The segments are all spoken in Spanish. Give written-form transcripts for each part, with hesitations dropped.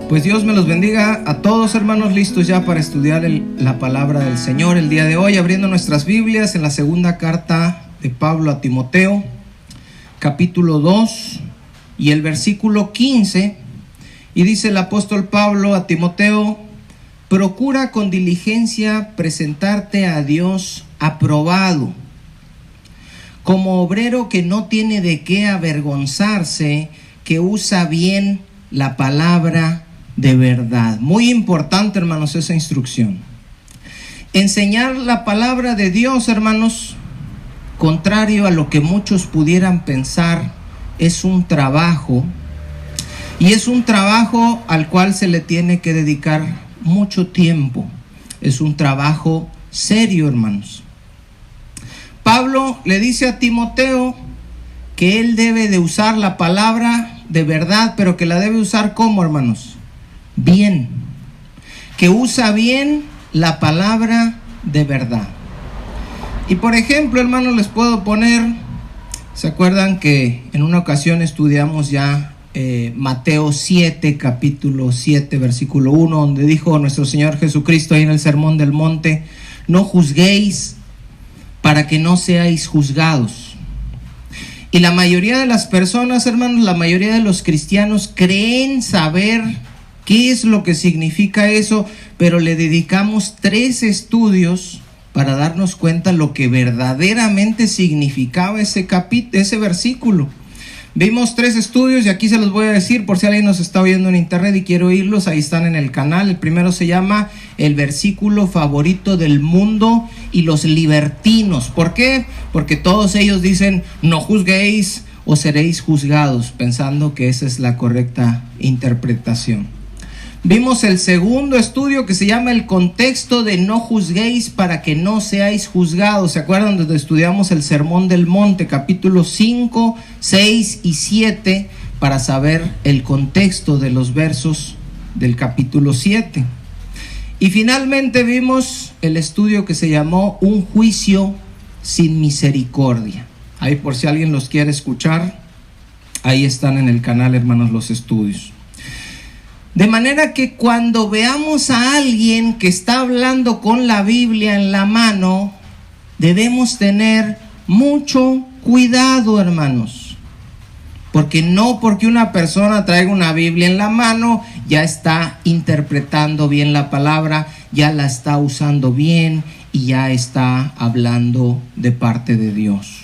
Pues Dios me los bendiga a todos, hermanos, listos ya para estudiar la palabra del Señor el día de hoy, abriendo nuestras Biblias en la segunda carta de Pablo a Timoteo, capítulo 2 y el versículo 15, y dice el apóstol Pablo a Timoteo: procura con diligencia presentarte a Dios aprobado, como obrero que no tiene de qué avergonzarse, que usa bien la palabra de verdad. Muy importante, hermanos, esa instrucción. Enseñar la palabra de Dios, hermanos, contrario a lo que muchos pudieran pensar, es un trabajo, y es un trabajo al cual se le tiene que dedicar mucho tiempo. Es un trabajo serio, hermanos. Pablo le dice a Timoteo que él debe de usar la palabra de verdad, pero que la debe usar ¿cómo, hermanos? Bien. Que usa bien la palabra de verdad. Y por ejemplo, hermanos, les puedo poner, ¿se acuerdan que en una ocasión estudiamos ya Mateo 7, capítulo 7, versículo 1, donde dijo nuestro Señor Jesucristo ahí en el Sermón del Monte: no juzguéis para que no seáis juzgados? Y la mayoría de las personas, hermanos, la mayoría de los cristianos creen saber qué es lo que significa eso, pero le dedicamos 3 estudios para darnos cuenta lo que verdaderamente significaba ese versículo. Vimos 3 estudios y aquí se los voy a decir por si alguien nos está oyendo en internet y quiere oírlos. Ahí están en el canal. El primero se llama el versículo favorito del mundo y los libertinos. ¿Por qué? Porque todos ellos dicen no juzguéis o seréis juzgados, pensando que esa es la correcta interpretación. Vimos el segundo estudio que se llama el contexto de no juzguéis para que no seáis juzgados. ¿Se acuerdan donde estudiamos el Sermón del Monte, capítulos 5, 6 y 7, para saber el contexto de los versos del capítulo 7? Y finalmente vimos el estudio que se llamó un juicio sin misericordia. Ahí por si alguien los quiere escuchar, ahí están en el canal, hermanos, los estudios. De manera que cuando veamos a alguien que está hablando con la Biblia en la mano, debemos tener mucho cuidado, hermanos. Porque no porque una persona traiga una Biblia en la mano, ya está interpretando bien la palabra, ya la está usando bien y ya está hablando de parte de Dios.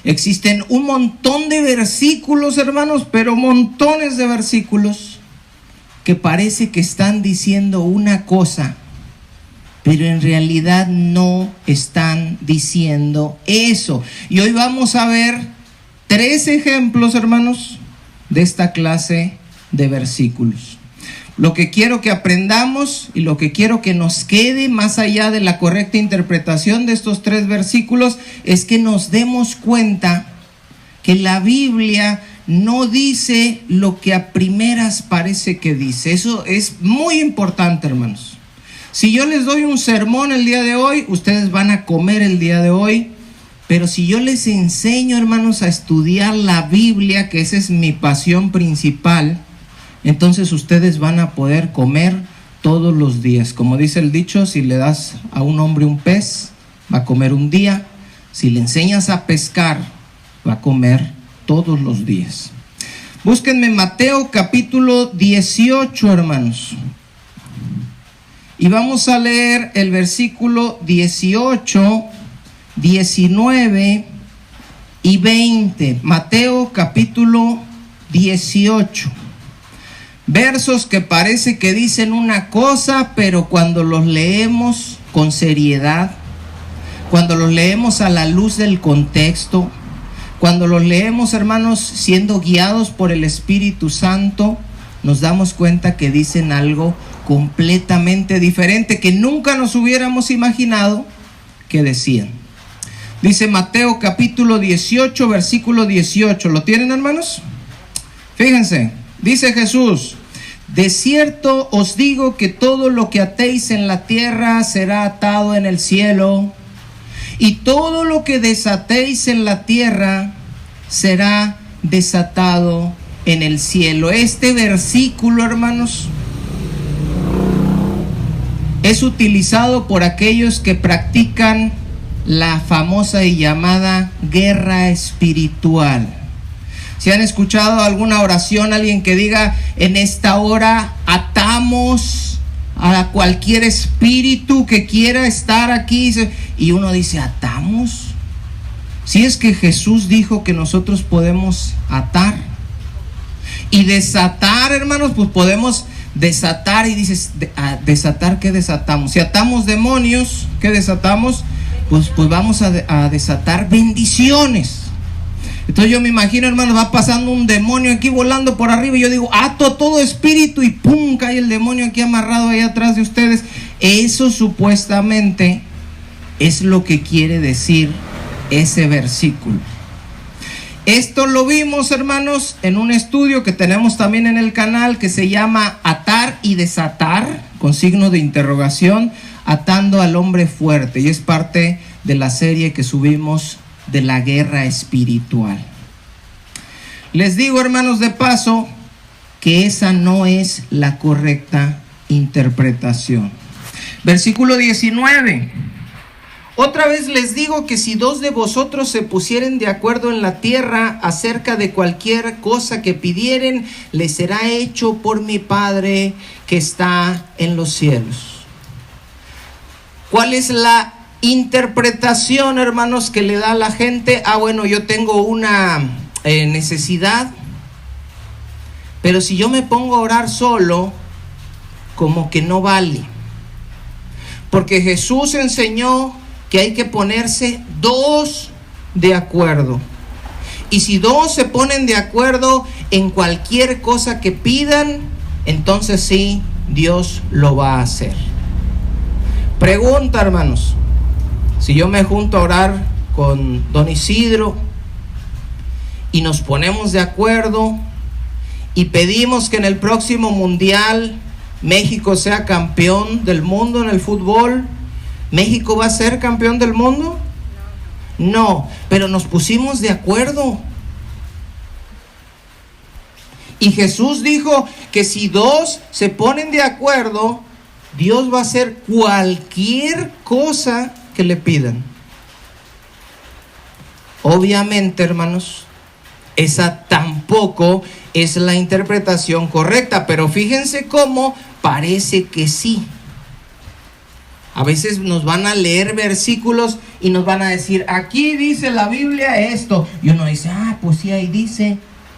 Existen un montón de versículos, hermanos, pero montones de versículos que parece que están diciendo una cosa, pero en realidad no están diciendo eso. Y hoy vamos a ver 3 ejemplos, hermanos, de esta clase de versículos. Lo que quiero que aprendamos y lo que quiero que nos quede más allá de la correcta interpretación de estos 3 versículos es que nos demos cuenta que la Biblia no dice lo que a primeras parece que dice. Eso es muy importante, hermanos. Si yo les doy un sermón el día de hoy, ustedes van a comer el día de hoy. Pero si yo les enseño, hermanos, a estudiar la Biblia, que esa es mi pasión principal, entonces ustedes van a poder comer todos los días. Como dice el dicho, si le das a un hombre un pez, va a comer un día. Si le enseñas a pescar, va a comer todos los días. Búsquenme Mateo capítulo 18, hermanos. Y vamos a leer el versículo 18, 19 y 20. Mateo capítulo 18. Versos que parece que dicen una cosa, pero cuando los leemos con seriedad, cuando los leemos a la luz del contexto, cuando los leemos, hermanos, siendo guiados por el Espíritu Santo, nos damos cuenta que dicen algo completamente diferente que nunca nos hubiéramos imaginado que decían. Dice Mateo capítulo 18, versículo 18. ¿Lo tienen, hermanos? Fíjense, dice Jesús: de cierto os digo que todo lo que atéis en la tierra será atado en el cielo, y todo lo que desatéis en la tierra será desatado en el cielo. Este versículo, hermanos, es utilizado por aquellos que practican la famosa y llamada guerra espiritual. Si han escuchado alguna oración, alguien que diga: en esta hora atamos a cualquier espíritu que quiera estar aquí, y uno dice: ¿atamos? Si es que Jesús dijo que nosotros podemos atar y desatar, hermanos, pues podemos desatar. Y dices: ¿desatar qué desatamos? Si atamos demonios, ¿qué desatamos? Pues vamos a desatar bendiciones. Entonces yo me imagino, hermano, va pasando un demonio aquí volando por arriba, y yo digo: ato todo espíritu, y pum, cae el demonio aquí amarrado ahí atrás de ustedes. Eso supuestamente es lo que quiere decir ese versículo. Esto lo vimos, hermanos, en un estudio que tenemos también en el canal, que se llama Atar y Desatar, con signo de interrogación, atando al hombre fuerte, y es parte de la serie que subimos de la guerra espiritual. Les digo, hermanos, de paso, que esa no es la correcta interpretación. Versículo 19. Otra vez les digo que si dos de vosotros se pusieren de acuerdo en la tierra acerca de cualquier cosa que pidieren, les será hecho por mi Padre que está en los cielos. ¿Cuál es la interpretación, hermanos, que le da a la gente? Bueno, yo tengo una necesidad, pero si yo me pongo a orar solo, como que no vale. Porque Jesús enseñó que hay que ponerse dos de acuerdo. Y si dos se ponen de acuerdo en cualquier cosa que pidan, entonces sí, Dios lo va a hacer. Pregunta, hermanos: si yo me junto a orar con don Isidro y nos ponemos de acuerdo y pedimos que en el próximo mundial México sea campeón del mundo en el fútbol, ¿México va a ser campeón del mundo? No, pero nos pusimos de acuerdo. Y Jesús dijo que si dos se ponen de acuerdo, Dios va a hacer cualquier cosa que le pidan. Obviamente, hermanos, esa tampoco es la interpretación correcta, pero fíjense cómo parece que sí. A veces nos van a leer versículos y nos van a decir: aquí dice la Biblia esto, y uno dice: pues sí, ahí dice,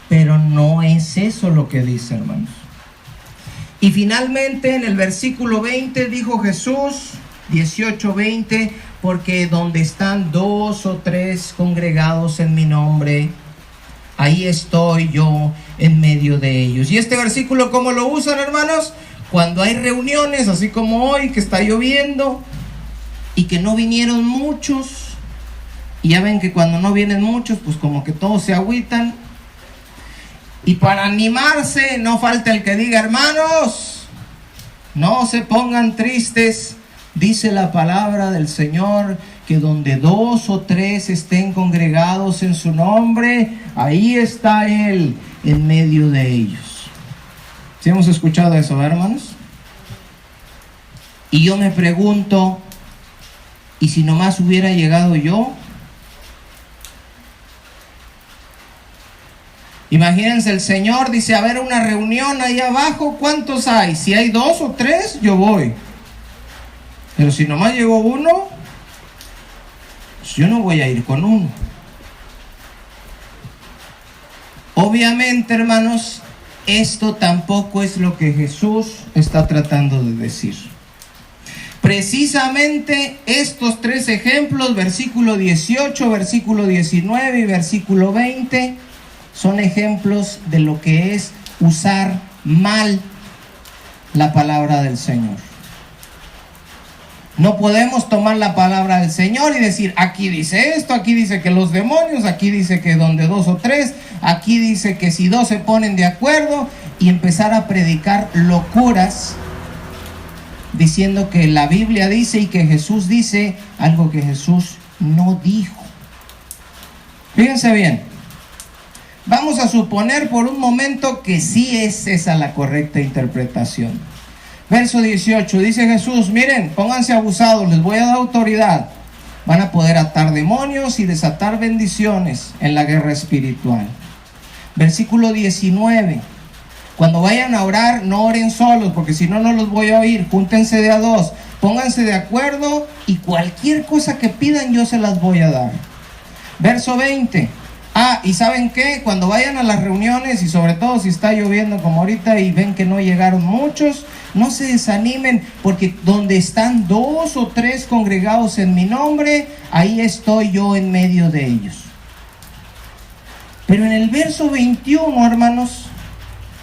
pero no es eso lo que dice, hermanos. Y finalmente en el versículo 20 dijo Jesús, 18:20, porque donde están dos o tres congregados en mi nombre, ahí estoy yo en medio de ellos. Y este versículo, ¿cómo lo usan, hermanos? Cuando hay reuniones, así como hoy, que está lloviendo y que no vinieron muchos, y ya ven que cuando no vienen muchos, pues como que todos se agüitan, y para animarse no falta el que diga: hermanos, no se pongan tristes, dice la palabra del Señor, que donde dos o tres estén congregados en su nombre, ahí está Él en medio de ellos. ¿Sí hemos escuchado eso, hermanos? Y yo me pregunto: ¿y si nomás hubiera llegado yo? Imagínense, el Señor dice: a ver, una reunión ahí abajo, ¿cuántos hay? Si hay dos o tres, yo voy. Pero si nomás llegó uno, pues yo no voy a ir con uno. Obviamente, hermanos, esto tampoco es lo que Jesús está tratando de decir. Precisamente estos tres ejemplos, versículo 18, versículo 19 y versículo 20, son ejemplos de lo que es usar mal la palabra del Señor. No podemos tomar la palabra del Señor y decir: aquí dice esto, aquí dice que los demonios, aquí dice que donde dos o tres, aquí dice que si dos se ponen de acuerdo, y empezar a predicar locuras diciendo que la Biblia dice y que Jesús dice algo que Jesús no dijo. Fíjense bien, vamos a suponer por un momento que sí es esa la correcta interpretación. Verso 18, dice Jesús, miren, pónganse abusados, les voy a dar autoridad. Van a poder atar demonios y desatar bendiciones en la guerra espiritual. Versículo 19, cuando vayan a orar, no oren solos, porque si no, no los voy a oír. Júntense de a dos, pónganse de acuerdo y cualquier cosa que pidan yo se las voy a dar. Verso 20, y ¿saben qué? Cuando vayan a las reuniones, y sobre todo si está lloviendo como ahorita y ven que no llegaron muchos, no se desanimen, porque donde están 2 o 3 congregados en mi nombre, ahí estoy yo en medio de ellos. Pero en el verso 21, hermanos,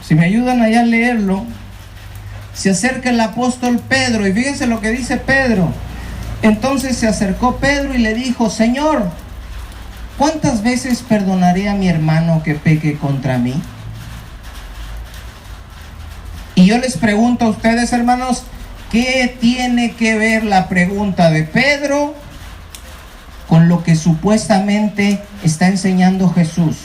si me ayudan allá a leerlo, se acerca el apóstol Pedro, y fíjense lo que dice Pedro. Entonces se acercó Pedro y le dijo, Señor, ¿cuántas veces perdonaré a mi hermano que peque contra mí? Y yo les pregunto a ustedes, hermanos, ¿qué tiene que ver la pregunta de Pedro con lo que supuestamente está enseñando Jesús?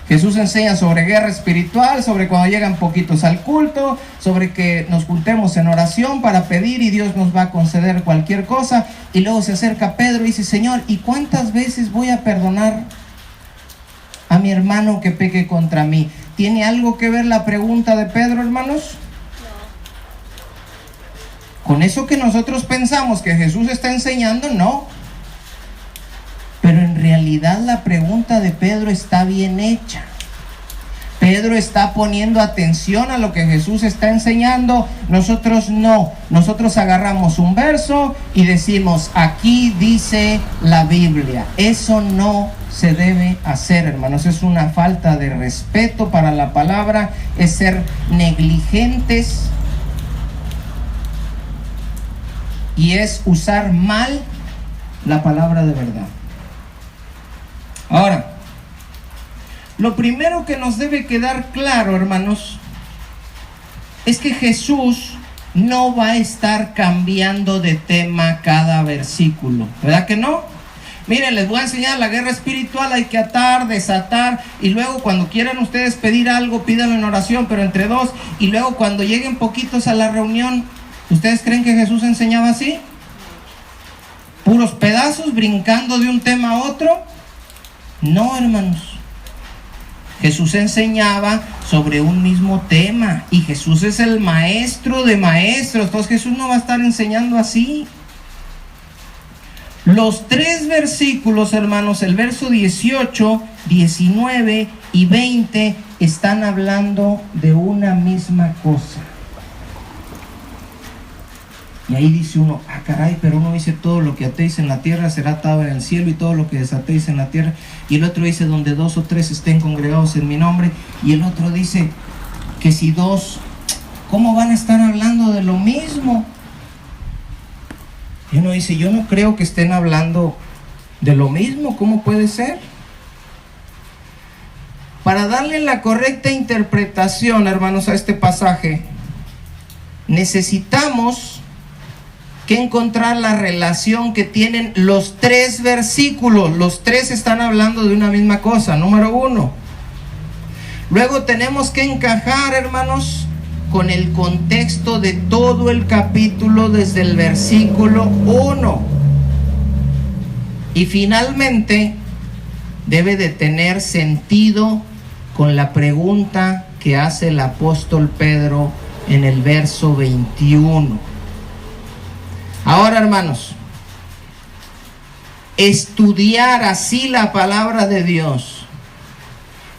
Jesús enseña sobre guerra espiritual, sobre cuando llegan poquitos al culto, sobre que nos juntemos en oración para pedir y Dios nos va a conceder cualquier cosa. Y luego se acerca Pedro y dice, Señor, ¿y cuántas veces voy a perdonar a mi hermano que peque contra mí? ¿Tiene algo que ver la pregunta de Pedro, hermanos? Con eso que nosotros pensamos que Jesús está enseñando, no. Pero en realidad la pregunta de Pedro está bien hecha. Pedro está poniendo atención a lo que Jesús está enseñando. Nosotros no. Nosotros agarramos un verso y decimos, aquí dice la Biblia. Eso no se debe hacer, hermanos. Es una falta de respeto para la palabra. Es ser negligentes. Y es usar mal la palabra de verdad. Ahora, lo primero que nos debe quedar claro, hermanos, es que Jesús no va a estar cambiando de tema cada versículo, ¿verdad que no? Miren, les voy a enseñar la guerra espiritual, hay que atar, desatar, y luego cuando quieran ustedes pedir algo, pídanlo en oración, pero entre 2, y luego cuando lleguen poquitos a la reunión, ¿ustedes creen que Jesús enseñaba así? ¿Puros pedazos, brincando de un tema a otro? No, hermanos. Jesús enseñaba sobre un mismo tema, y Jesús es el maestro de maestros. Entonces Jesús no va a estar enseñando así. Los 3 versículos, hermanos, el verso 18, 19 y 20, están hablando de una misma cosa. Y ahí dice uno, caray, pero uno dice, todo lo que atéis en la tierra será atado en el cielo, y todo lo que desatéis en la tierra. Y el otro dice, donde 2 o 3 estén congregados en mi nombre. Y el otro dice, que si 2, ¿cómo van a estar hablando de lo mismo? Y uno dice, yo no creo que estén hablando de lo mismo, ¿cómo puede ser? Para darle la correcta interpretación, hermanos, a este pasaje, necesitamos que encontrar la relación que tienen los 3 versículos. Los 3 están hablando de una misma cosa, número 1. Luego tenemos que encajar, hermanos, con el contexto de todo el capítulo desde el versículo 1. Y finalmente debe de tener sentido con la pregunta que hace el apóstol Pedro en el verso 21. Ahora, hermanos, estudiar así la palabra de Dios,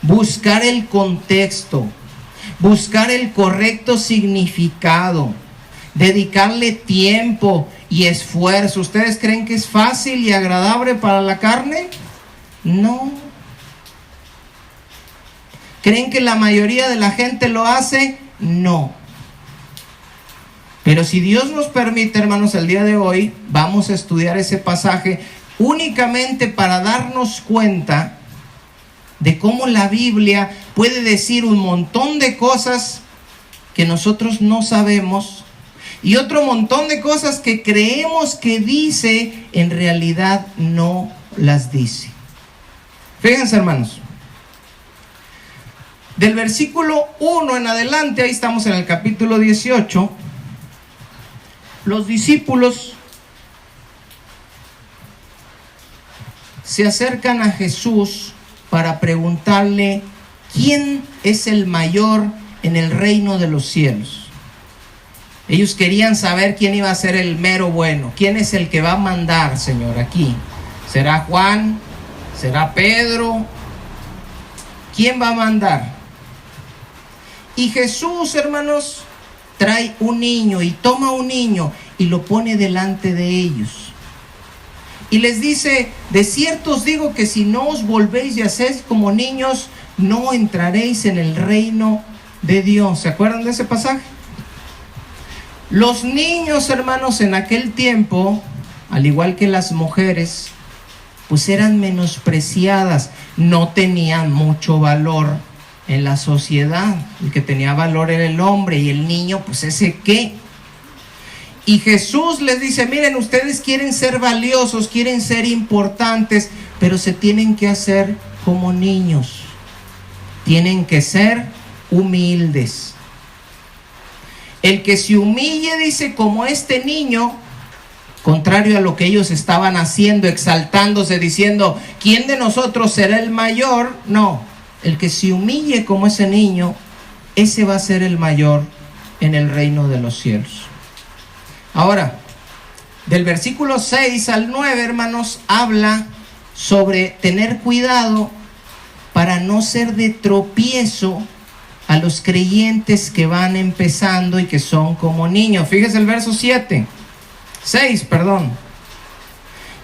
buscar el contexto, buscar el correcto significado, dedicarle tiempo y esfuerzo. ¿Ustedes creen que es fácil y agradable para la carne? No. ¿Creen que la mayoría de la gente lo hace? No. Pero si Dios nos permite, hermanos, el día de hoy vamos a estudiar ese pasaje únicamente para darnos cuenta de cómo la Biblia puede decir un montón de cosas que nosotros no sabemos, y otro montón de cosas que creemos que dice, en realidad no las dice. Fíjense, hermanos, Del versículo 1 en adelante, ahí estamos en el capítulo 18, los discípulos se acercan a Jesús para preguntarle quién es el mayor en el reino de los cielos. Ellos querían saber quién iba a ser el mero bueno, quién es el que va a mandar, Señor, aquí. ¿Será Juan? ¿Será Pedro? ¿Quién va a mandar? Y Jesús, hermanos, trae un niño y toma un niño y lo pone delante de ellos. Y les dice, de cierto os digo que si no os volvéis y hacéis como niños, no entraréis en el reino de Dios. ¿Se acuerdan de ese pasaje? Los niños, hermanos, en aquel tiempo, al igual que las mujeres, pues eran menospreciadas, no tenían mucho valor en la sociedad. El que tenía valor era el hombre, y el niño, pues ese qué. Y Jesús les dice, miren, ustedes quieren ser valiosos, quieren ser importantes, pero se tienen que hacer como niños. Tienen que ser humildes. El que se humille, dice, como este niño, contrario a lo que ellos estaban haciendo, exaltándose, diciendo, ¿quién de nosotros será el mayor? No. El que se humille como ese niño, ese va a ser el mayor en el reino de los cielos. Ahora, del versículo 6 al 9, hermanos, habla sobre tener cuidado para no ser de tropiezo a los creyentes que van empezando y que son como niños. Fíjese el verso 6.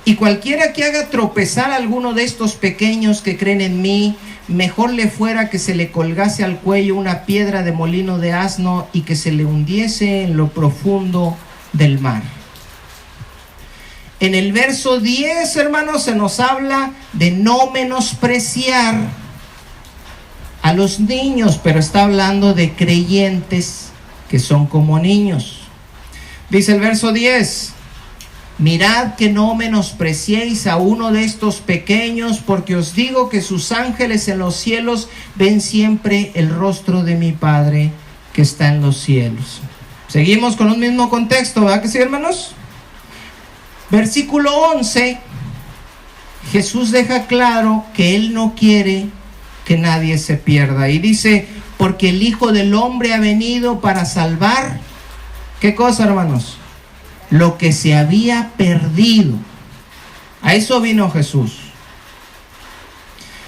Y cualquiera que haga tropezar a alguno de estos pequeños que creen en mí, mejor le fuera que se le colgase al cuello una piedra de molino de asno y que se le hundiese en lo profundo del mar. En el verso 10, hermanos, se nos habla de no menospreciar a los niños, pero está hablando de creyentes que son como niños. Dice el verso 10, mirad que no menospreciéis a uno de estos pequeños, porque os digo que sus ángeles en los cielos ven siempre el rostro de mi Padre que está en los cielos. Seguimos con un mismo contexto, ¿verdad que sí, hermanos? Versículo 11, Jesús deja claro que Él no quiere que nadie se pierda. Y dice, porque el Hijo del Hombre ha venido para salvar, ¿qué cosa, hermanos? Lo que se había perdido. A eso vino Jesús.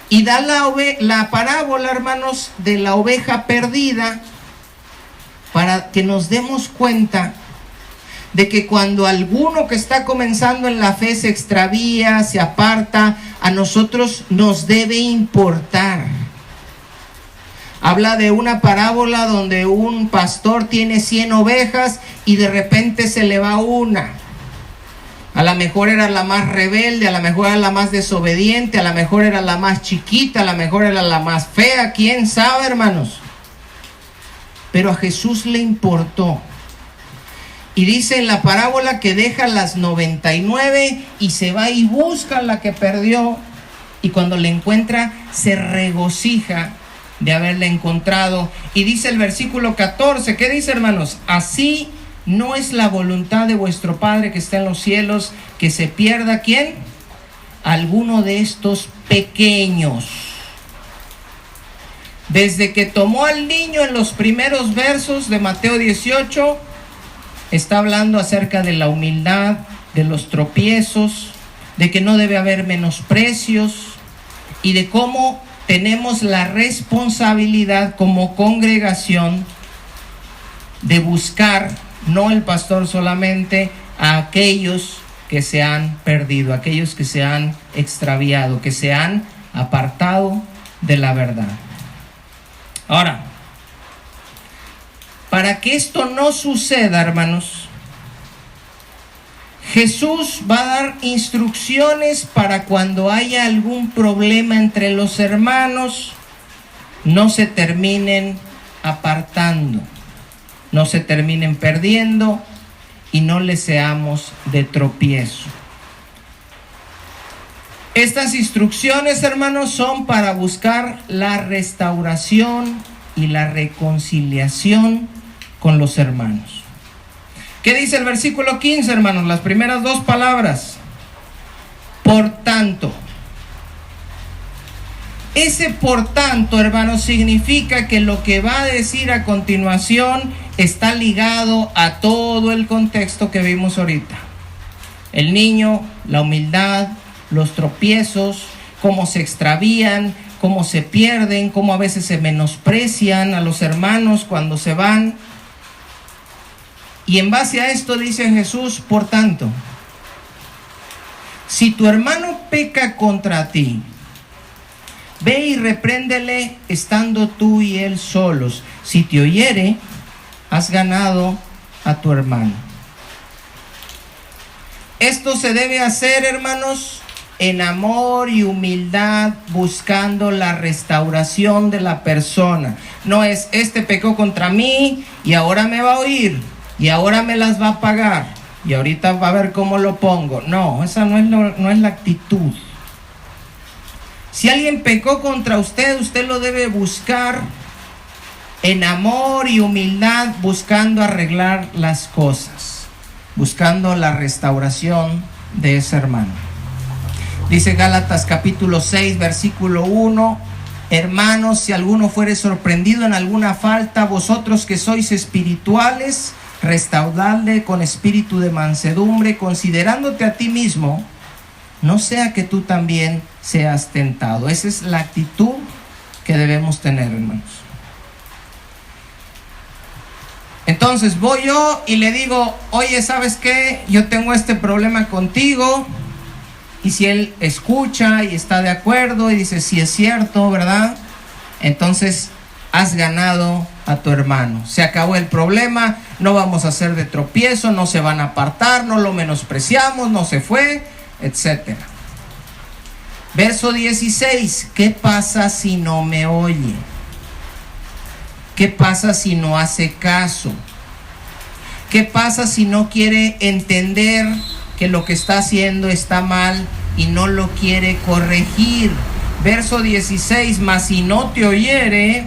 Y da la parábola, hermanos, de la oveja perdida, para que nos demos cuenta de que cuando alguno que está comenzando en la fe se extravía, se aparta, a nosotros nos debe importar. Habla de una parábola donde un pastor tiene 100 ovejas y de repente se le va una. A lo mejor era la más rebelde, a lo mejor era la más desobediente, a lo mejor era la más chiquita, a lo mejor era la más fea, quién sabe, hermanos. Pero a Jesús le importó. Y dice en la parábola que deja las 99 y se va y busca la que perdió. Y cuando la encuentra, se regocija de haberla encontrado. Y dice el versículo 14, ¿qué dice, hermanos? Así no es la voluntad de vuestro Padre que está en los cielos, que se pierda, ¿quién? Alguno de estos pequeños. Desde que tomó al niño en los primeros versos de Mateo 18, está hablando acerca de la humildad, de los tropiezos, de que no debe haber menosprecios y de cómo tenemos la responsabilidad como congregación de buscar, no el pastor solamente, a aquellos que se han perdido, aquellos que se han extraviado, que se han apartado de la verdad. Ahora, para que esto no suceda, hermanos, Jesús va a dar instrucciones para cuando haya algún problema entre los hermanos, no se terminen apartando, no se terminen perdiendo y no les seamos de tropiezo. Estas instrucciones, hermanos, son para buscar la restauración y la reconciliación con los hermanos. ¿Qué dice el versículo 15, hermanos? Las primeras dos palabras. Por tanto. Ese por tanto, hermanos, significa que lo que va a decir a continuación está ligado a todo el contexto que vimos ahorita. El niño, la humildad, los tropiezos, cómo se extravían, cómo se pierden, cómo a veces se menosprecian a los hermanos cuando se van. Y en base a esto dice Jesús, por tanto, si tu hermano peca contra ti, ve y repréndele estando tú y él solos. Si te oyere, has ganado a tu hermano. Esto se debe hacer, hermanos, en amor y humildad, buscando la restauración de la persona. No es, este pecó contra mí y ahora me va a oír y ahora me las va a pagar y ahorita va a ver cómo lo pongo. No, esa no es la actitud. Si alguien pecó contra usted, usted lo debe buscar en amor y humildad, buscando arreglar las cosas, buscando la restauración de ese hermano. Dice Gálatas capítulo 6, versículo 1, hermanos, si alguno fuere sorprendido en alguna falta, vosotros que sois espirituales, restauradle con espíritu de mansedumbre, considerándote a ti mismo, no sea que tú también seas tentado. Esa es la actitud que debemos tener, hermanos. Entonces voy yo y le digo, oye, ¿sabes qué? Yo tengo este problema contigo. Y si él escucha y está de acuerdo y dice, sí es cierto, ¿verdad? Entonces has ganado a tu hermano. Se acabó el problema, no vamos a hacer de tropiezo, no se van a apartar, no lo menospreciamos, no se fue, etc. Verso 16, ¿qué pasa si no me oye? ¿Qué pasa si no hace caso? ¿Qué pasa si no quiere entender que lo que está haciendo está mal y no lo quiere corregir? Verso 16, mas si no te oyere,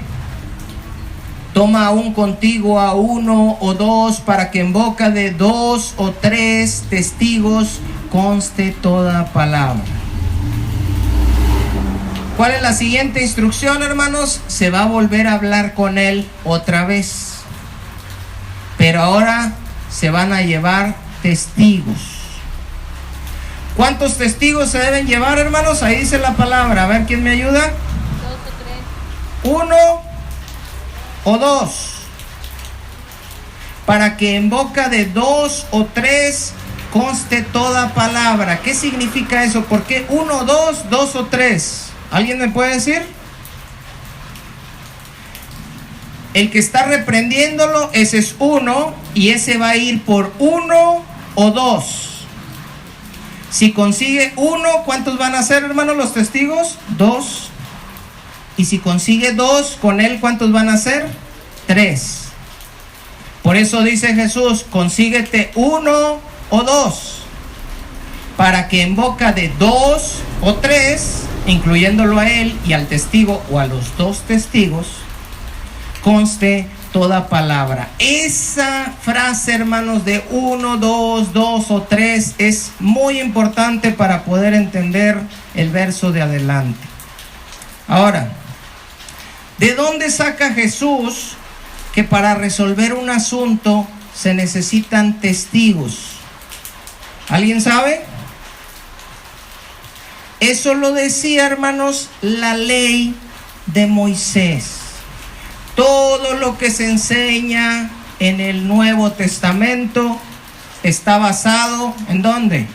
toma aún contigo a uno o dos, para que en boca de 2 o 3 testigos conste toda palabra. ¿Cuál es la siguiente instrucción, hermanos? Se va a volver a hablar con él otra vez, pero ahora se van a llevar testigos. ¿Cuántos testigos se deben llevar, hermanos? Ahí dice la palabra. A ver, ¿quién me ayuda? 2 o 3. 1 o 2. Para que en boca de 2 o 3 conste toda palabra. ¿Qué significa eso? ¿Por qué 1, 2, 2 o 3? ¿Alguien me puede decir? El que está reprendiéndolo, ese es 1, y ese va a ir por 1 o 2. Si consigue 1, ¿cuántos van a ser, hermanos, los testigos? 2. Y si consigue 2, con él, ¿cuántos van a ser? 3. Por eso dice Jesús, consíguete 1 o 2, para que en boca de 2 o 3, incluyéndolo a él y al testigo o a los 2 testigos, conste toda palabra. Esa frase, hermanos, de 1, 2, 2 o 3 es muy importante para poder entender el verso de adelante. Ahora, ¿de dónde saca Jesús que para resolver un asunto se necesitan testigos? ¿Alguien sabe? Eso lo decía, hermanos, la ley de Moisés. Todo lo que se enseña en el Nuevo Testamento está basado ¿en dónde?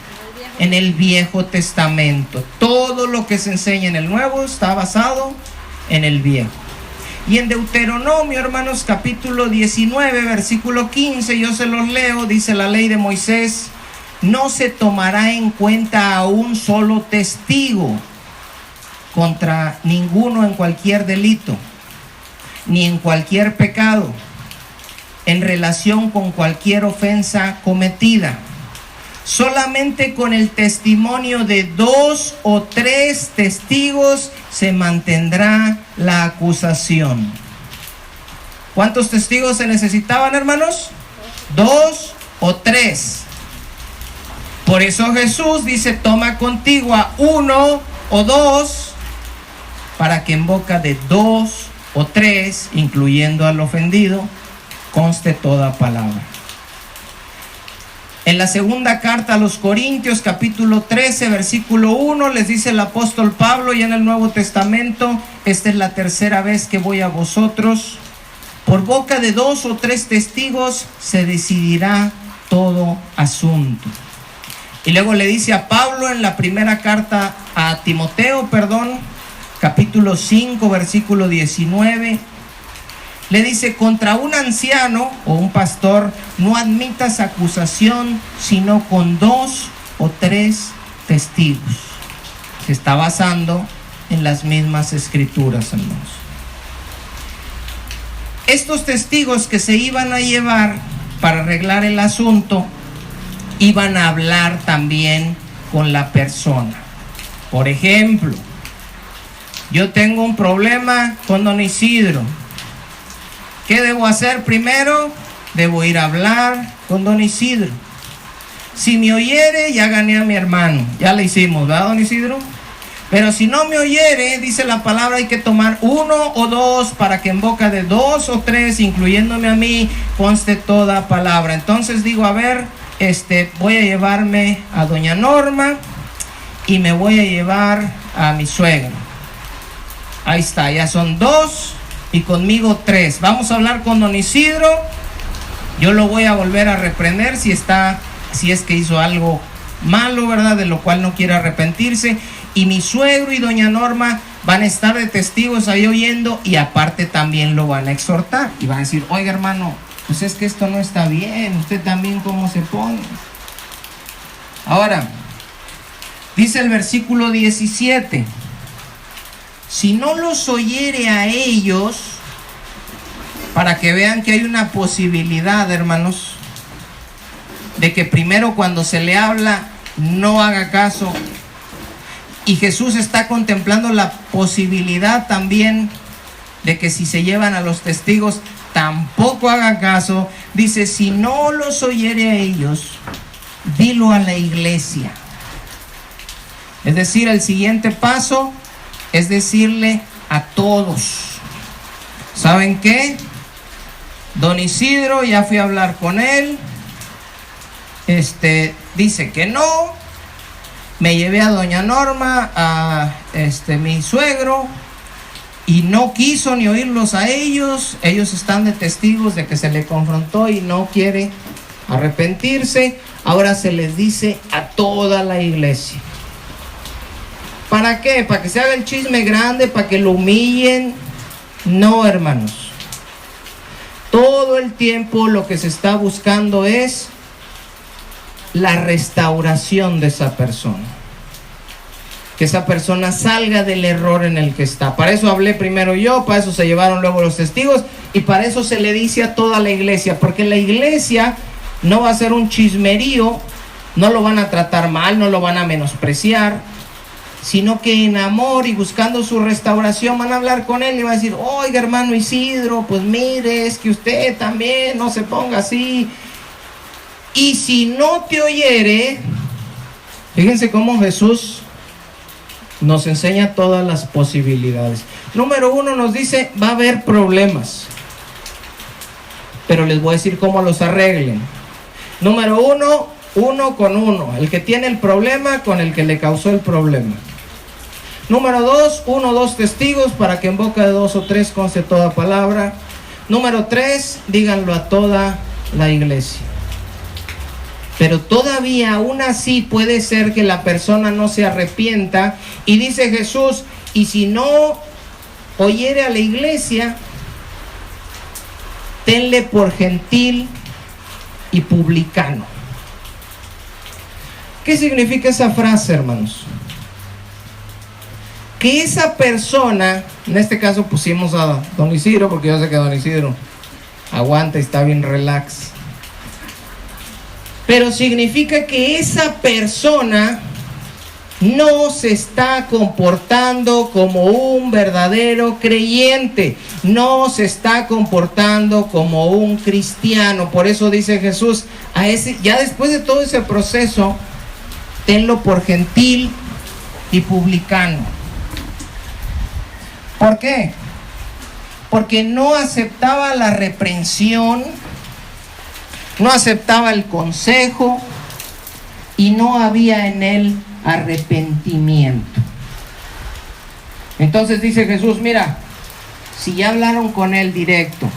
En el Viejo Testamento. Todo lo que se enseña en el Nuevo está basado en el Viejo. Y en Deuteronomio, hermanos, capítulo 19, versículo 15, yo se los leo, dice la ley de Moisés: no se tomará en cuenta a un solo testigo contra ninguno en cualquier delito, ni en cualquier pecado, en relación con cualquier ofensa cometida. Solamente con el testimonio de 2 o 3 testigos se mantendrá la acusación. ¿Cuántos testigos se necesitaban, hermanos? 2 o 3. Por eso Jesús dice: toma contigo a 1 o 2, para que en boca de 2 o 3, incluyendo al ofendido, conste toda palabra. En la segunda carta a los Corintios, capítulo 13, versículo 1, les dice el apóstol Pablo, y en el Nuevo Testamento: esta es la tercera vez que voy a vosotros. Por boca de 2 o 3 testigos se decidirá todo asunto. Y luego le dice a Pablo en la primera carta a Timoteo, capítulo 5, versículo 19, le dice: contra un anciano o un pastor no admitas acusación sino con 2 o 3 testigos. Se está basando en las mismas escrituras, hermanos. Estos testigos que se iban a llevar para arreglar el asunto iban a hablar también con la persona. Por ejemplo, yo tengo un problema con don Isidro. ¿Qué debo hacer primero? Debo ir a hablar con don Isidro. Si me oyere, ya gané a mi hermano. Ya le hicimos, ¿verdad, don Isidro? Pero si no me oyere, dice la palabra, hay que tomar 1 o 2 para que en boca de 2 o 3, incluyéndome a mí, conste toda palabra. Entonces digo: a ver, voy a llevarme a doña Norma y me voy a llevar a mi suegro. Ahí está, ya son 2 y conmigo 3. Vamos a hablar con don Isidro. Yo lo voy a volver a reprender si es que hizo algo malo, ¿verdad?, de lo cual no quiere arrepentirse. Y mi suegro y doña Norma van a estar de testigos ahí oyendo, y aparte también lo van a exhortar y van a decir: oiga, hermano, pues es que esto no está bien, usted también cómo se pone. Ahora, dice el versículo 17: si no los oyere a ellos, para que vean que hay una posibilidad, hermanos, de que primero cuando se le habla no haga caso. Y Jesús está contemplando la posibilidad también de que si se llevan a los testigos tampoco hagan caso. Dice: si no los oyere a ellos, dilo a la iglesia. Es decir, el siguiente paso es decirle a todos: ¿saben qué? Don Isidro, ya fui a hablar con él, dice que no. Me llevé a doña Norma, a mi suegro, y no quiso ni oírlos a ellos. Ellos están de testigos de que se le confrontó y no quiere arrepentirse. Ahora se les dice a toda la iglesia. ¿Para qué? ¿Para que se haga el chisme grande? ¿Para que lo humillen? No, hermanos. Todo el tiempo lo que se está buscando es la restauración de esa persona, que esa persona salga del error en el que está. Para eso hablé primero yo, para eso se llevaron luego los testigos, y para eso se le dice a toda la iglesia, porque la iglesia no va a ser un chismerío, no lo van a tratar mal, no lo van a menospreciar, sino que en amor y buscando su restauración van a hablar con él y van a decir: oiga, hermano Isidro, pues mire, es que usted también no se ponga así. Y si no te oyere, fíjense cómo Jesús nos enseña todas las posibilidades. Número 1 nos dice: va a haber problemas, pero les voy a decir cómo los arreglen. Número 1, 1 con 1, el que tiene el problema con el que le causó el problema. Número 2, 1 o 2 testigos, para que en boca de 2 o 3 conste toda palabra. Número 3, díganlo a toda la iglesia. Pero todavía aún así puede ser que la persona no se arrepienta, y dice Jesús: y si no oyere a la iglesia, tenle por gentil y publicano. ¿Qué significa esa frase, hermanos? Que esa persona, en este caso pusimos a don Isidro, porque yo sé que don Isidro aguanta y está bien relax. pero significa que esa persona no se está comportando como un verdadero creyente, no se está comportando como un cristiano. Por eso dice Jesús, ya después de todo ese proceso, tenlo por gentil y publicano. ¿Por qué? Porque no aceptaba la reprensión, no aceptaba el consejo y no había en él arrepentimiento. Entonces dice Jesús, mira, si ya hablaron con él directo,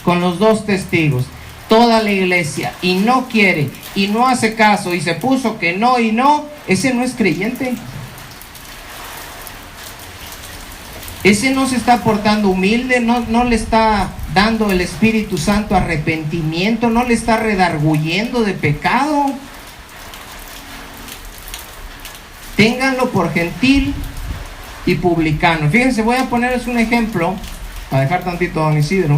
con los dos testigos, toda la iglesia, y no quiere, y no hace caso, y se puso que no y no, ese no es creyente. Ese no se está portando humilde, no le está dando el Espíritu Santo arrepentimiento, no le está redarguyendo de pecado. Ténganlo por gentil y publicano. Fíjense, voy a ponerles un ejemplo, para dejar tantito a don Isidro,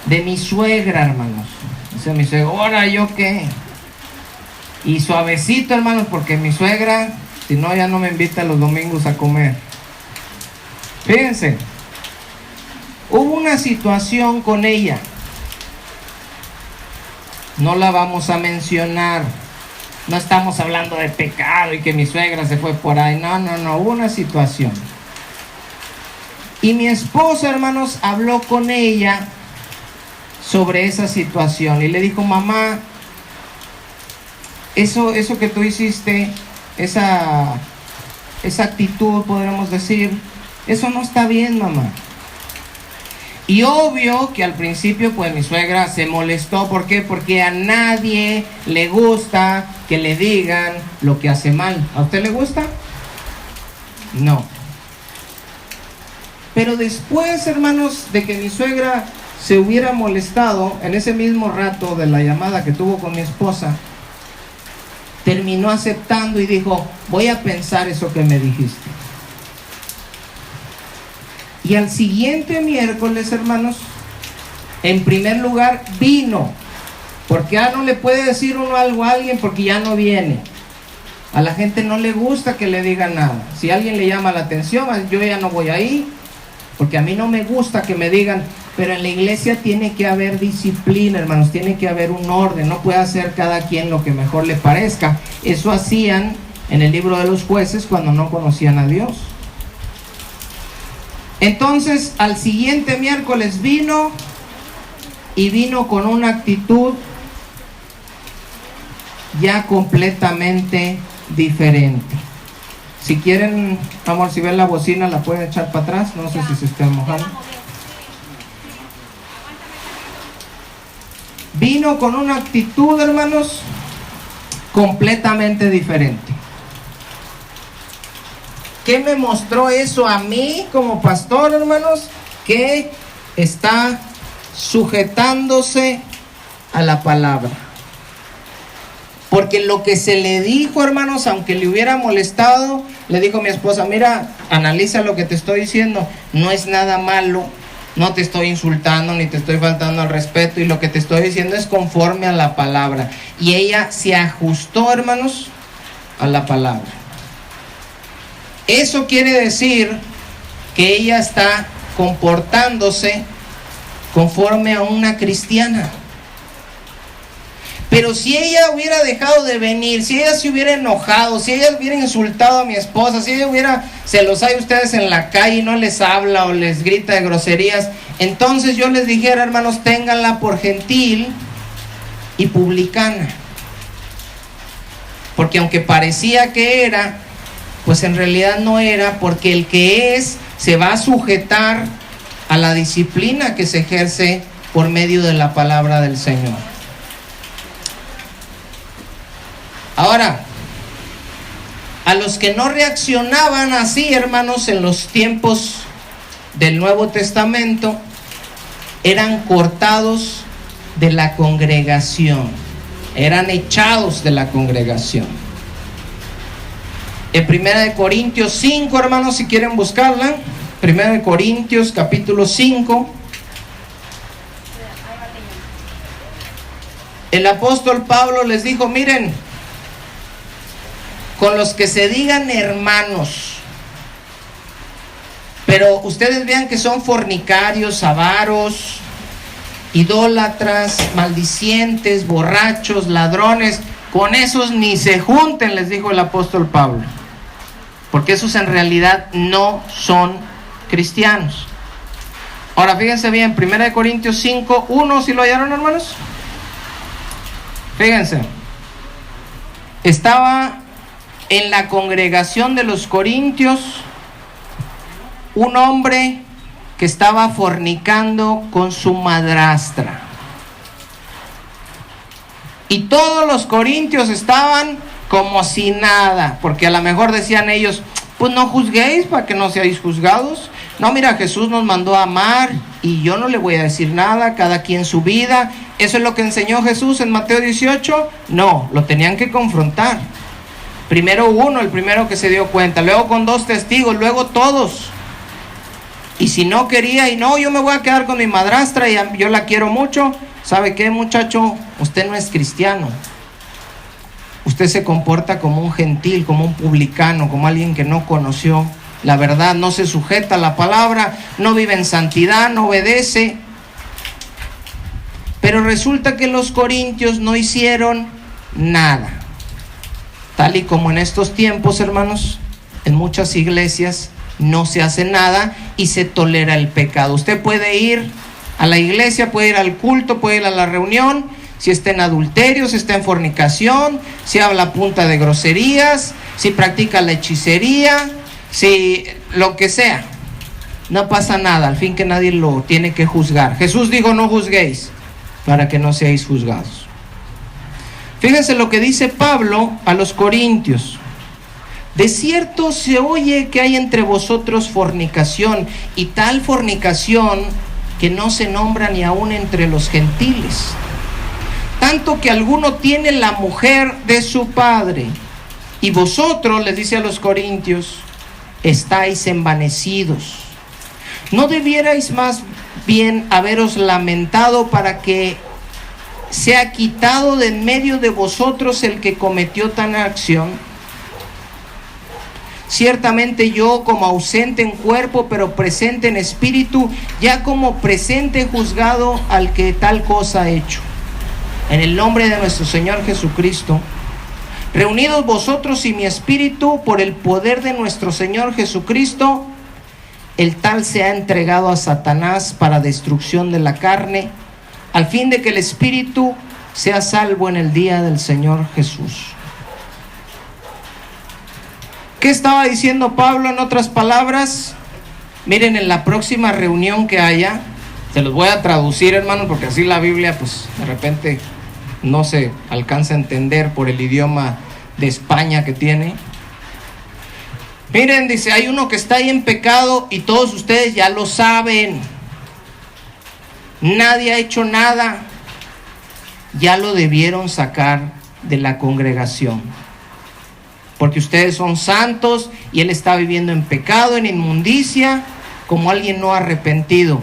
de mi suegra, hermanos. Dice mi suegra, ¿ahora yo qué? Y suavecito, hermanos, porque mi suegra, si no, ya no me invita los domingos a comer. Fíjense, hubo una situación con ella, no la vamos a mencionar. No estamos hablando de pecado y que mi suegra se fue por ahí. No, hubo una situación. Y mi esposa, hermanos, habló con ella sobre esa situación. Y le dijo, mamá, eso que tú hiciste, esa actitud, podríamos decir, eso no está bien, mamá. Y obvio que al principio pues mi suegra se molestó. ¿Por qué? Porque a nadie le gusta que le digan lo que hace mal. ¿A usted le gusta? No. Pero después, hermanos, de que mi suegra se hubiera molestado, en ese mismo rato de la llamada que tuvo con mi esposa, terminó aceptando y dijo, voy a pensar eso que me dijiste. Y al siguiente miércoles, hermanos, en primer lugar vino, porque ya no le puede decir uno algo a alguien porque ya no viene. A la gente no le gusta que le digan nada. Si alguien le llama la atención, yo ya no voy ahí, porque a mí no me gusta que me digan. Pero en la iglesia tiene que haber disciplina, hermanos, tiene que haber un orden, no puede hacer cada quien lo que mejor le parezca. Eso hacían en el libro de los jueces cuando no conocían a Dios. Entonces, al siguiente miércoles vino, y vino con una actitud ya completamente diferente. Si quieren, amor, si ven la bocina, la pueden echar para atrás, no sé si se está mojando. Vino con una actitud, hermanos, completamente diferente. ¿Qué me mostró eso a mí como pastor, hermanos? Que está sujetándose a la palabra. Porque lo que se le dijo, hermanos, aunque le hubiera molestado, le dijo mi esposa, mira, analiza lo que te estoy diciendo, no es nada malo, no te estoy insultando ni te estoy faltando al respeto, y lo que te estoy diciendo es conforme a la palabra. Y ella se ajustó, hermanos, a la palabra. Eso quiere decir que ella está comportándose conforme a una cristiana. Pero si ella hubiera dejado de venir, si ella se hubiera enojado, si ella hubiera insultado a mi esposa, si ella se los hay ustedes en la calle y no les habla o les grita de groserías, entonces yo les dijera, hermanos, ténganla por gentil y publicana. Porque aunque parecía que era, pues en realidad no era, porque el que es se va a sujetar a la disciplina que se ejerce por medio de la palabra del Señor. Ahora, a los que no reaccionaban así, hermanos, en los tiempos del Nuevo Testamento, eran cortados de la congregación, eran echados de la congregación. En 1 Corintios 5, hermanos, si quieren buscarla, 1 Corintios capítulo 5. el apóstol Pablo les dijo: miren, con los que se digan hermanos, pero ustedes vean que son fornicarios, avaros, idólatras, maldicientes, borrachos, ladrones, con esos ni se junten, les dijo el apóstol Pablo, porque esos en realidad no son cristianos. Ahora fíjense bien, 1 Corintios 5, 1, ¿sí lo hallaron, hermanos? Fíjense, estaba en la congregación de los corintios un hombre que estaba fornicando con su madrastra. Y todos los corintios estaban como si nada, porque a lo mejor decían ellos: pues no juzguéis para que no seáis juzgados. No, mira, Jesús nos mandó a amar y yo no le voy a decir nada, cada quien su vida. ¿Eso es lo que enseñó Jesús en Mateo 18? No, lo tenían que confrontar. Primero uno, el primero que se dio cuenta, luego con 2 testigos, luego todos. Y si no quería, y no, yo me voy a quedar con mi madrastra y yo la quiero mucho, ¿sabe qué, muchacho? Usted no es cristiano. Usted se comporta como un gentil, como un publicano, como alguien que no conoció la verdad, no se sujeta a la palabra, no vive en santidad, no obedece. Pero resulta que los corintios no hicieron nada. Tal y como en estos tiempos, hermanos, en muchas iglesias no se hace nada y se tolera el pecado. Usted puede ir a la iglesia, puede ir al culto, puede ir a la reunión, si está en adulterio, si está en fornicación, si habla a punta de groserías, si practica la hechicería, si lo que sea, no pasa nada, al fin que nadie lo tiene que juzgar. Jesús dijo: no juzguéis para que no seáis juzgados. Fíjense lo que dice Pablo a los corintios: de cierto se oye que hay entre vosotros fornicación, y tal fornicación que no se nombra ni aún entre los gentiles, tanto que alguno tiene la mujer de su padre, y vosotros, les dice a los corintios, estáis envanecidos. ¿No debierais más bien haberos lamentado para que sea quitado de en medio de vosotros el que cometió tal acción? Ciertamente yo, como ausente en cuerpo pero presente en espíritu, ya como presente he juzgado al que tal cosa ha hecho. En el nombre de nuestro Señor Jesucristo, reunidos vosotros y mi espíritu por el poder de nuestro Señor Jesucristo, el tal se ha entregado a Satanás para destrucción de la carne, al fin de que el espíritu sea salvo en el día del Señor Jesús. ¿Qué estaba diciendo Pablo en otras palabras? Miren, en la próxima reunión que haya, se los voy a traducir, hermanos, porque así la Biblia, pues, de repente no se alcanza a entender por el idioma de España que tiene. Miren, dice, hay uno que está ahí en pecado y todos ustedes ya lo saben. Nadie ha hecho nada. Ya lo debieron sacar de la congregación, porque ustedes son santos y él está viviendo en pecado, en inmundicia, como alguien no arrepentido.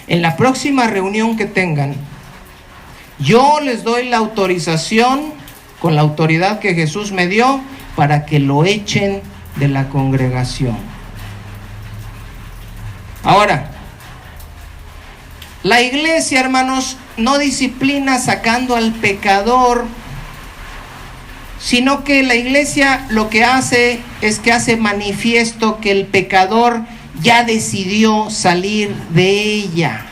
En la próxima reunión que tengan, yo les doy la autorización, con la autoridad que Jesús me dio, para que lo echen de la congregación. Ahora, la iglesia, hermanos, no disciplina sacando al pecador, sino que la iglesia lo que hace es que hace manifiesto que el pecador ya decidió salir de ella.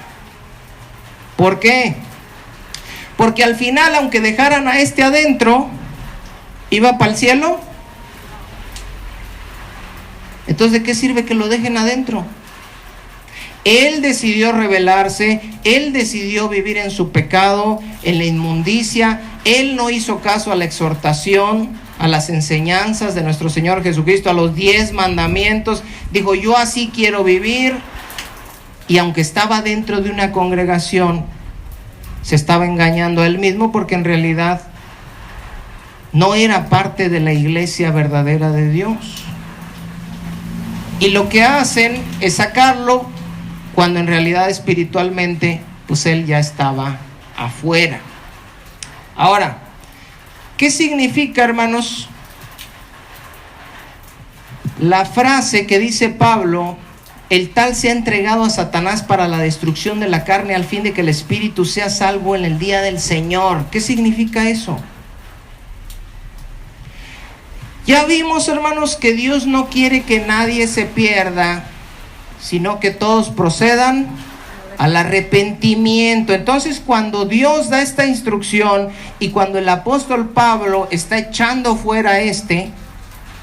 ¿Por qué? Porque al final, aunque dejaran a este adentro, ¿iba para el cielo? Entonces, ¿de qué sirve que lo dejen adentro? Él decidió rebelarse, él decidió vivir en su pecado, en la inmundicia. Él no hizo caso a la exhortación, a las enseñanzas de nuestro Señor Jesucristo, a los 10 mandamientos. Dijo, yo así quiero vivir. Y aunque estaba dentro de una congregación, se estaba engañando a él mismo, porque en realidad no era parte de la iglesia verdadera de Dios. Y lo que hacen es sacarlo, cuando en realidad espiritualmente, pues él ya estaba afuera. Ahora, ¿qué significa, hermanos, la frase que dice Pablo: el tal se ha entregado a Satanás para la destrucción de la carne, al fin de que el espíritu sea salvo en el día del Señor? ¿Qué significa eso? Ya vimos, hermanos, que Dios no quiere que nadie se pierda, sino que todos procedan al arrepentimiento. Entonces, cuando Dios da esta instrucción y cuando el apóstol Pablo está echando fuera